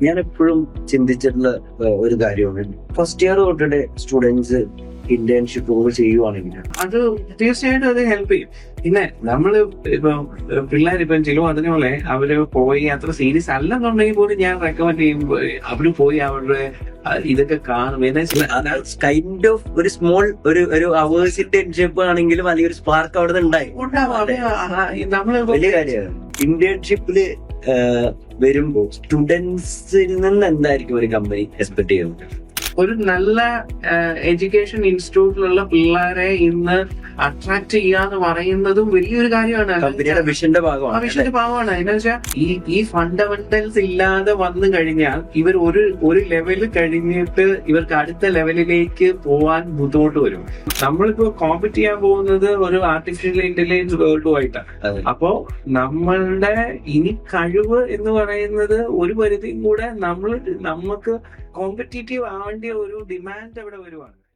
ഞാൻ എപ്പോഴും ചിന്തിച്ചിട്ടുള്ള ഒരു കാര്യമാണ് ഫസ്റ്റ് ഇയർ തൊട്ടിട്ട് സ്റ്റുഡൻസ് ഇന്റേൺഷിപ്പ് ചെയ്യുവാണെങ്കിൽ അത് തീർച്ചയായിട്ടും അത് ഹെൽപ്പ് ചെയ്യും. പിന്നെ നമ്മള് ഇപ്പൊ പിള്ളേരിപ്പം ചിലവ് അതുപോലെ അവര് പോയി അത്ര സീരിയസ് അല്ലെന്നുണ്ടെങ്കിൽ പോലും ഞാൻ റെക്കമെൻഡ് ചെയ്യുമ്പോൾ അവര് പോയി അവരുടെ ഇതൊക്കെ കാണും. കൈൻഡ് ഓഫ് ഒരു സ്മോൾ ഒരു അവേഴ്സ് ഇന്റേൺഷിപ്പ് ആണെങ്കിലും അല്ലെങ്കിൽ ഒരു സ്പാർക്ക് അവിടെ ഉണ്ടായി നമ്മള് വലിയ കാര്യമാണ്. ഇന്റേൺഷിപ്പില് വരുമ്പോ സ്റ്റുഡൻസിൽ നിന്ന് എന്തായിരിക്കും ഒരു കമ്പനി എക്സ്പെക്ട് ചെയ്യുന്നത്? ഒരു നല്ല എഡ്യൂക്കേഷൻ ഇൻസ്റ്റിറ്റ്യൂട്ടിലുള്ള പിള്ളേരെ ഇന്ന് അട്രാക്ട് ചെയ്യാന്ന് പറയുന്നതും വലിയൊരു കാര്യമാണ്. കമ്പനിയുടെ വിഷന്റെ ഭാഗമാണ്. എന്ന് വെച്ചാൽ ഈ ഫണ്ടമെന്റൽസ് ഇല്ലാതെ വന്നു കഴിഞ്ഞാൽ ഇവർ ഒരു ലെവൽ കഴിഞ്ഞിട്ട് ഇവർക്ക് അടുത്ത ലെവലിലേക്ക് പോവാൻ ബുദ്ധിമുട്ട് വരും. നമ്മളിപ്പോ കോമ്പറ്റ് ചെയ്യാൻ പോകുന്നത് ഒരു ആർട്ടിഫിഷ്യൽ ഇന്റലിജൻസ് വേൾഡുമായിട്ടാണ്. അപ്പോ നമ്മളുടെ ഇനി കഴിവ് എന്ന് പറയുന്നത് ഒരു പരിധിയും കൂടെ നമുക്ക് കോമ്പറ്റീറ്റീവ് ആവേണ്ട ഒരു ഡിമാൻഡ് അവിടെ വരുവാണ്.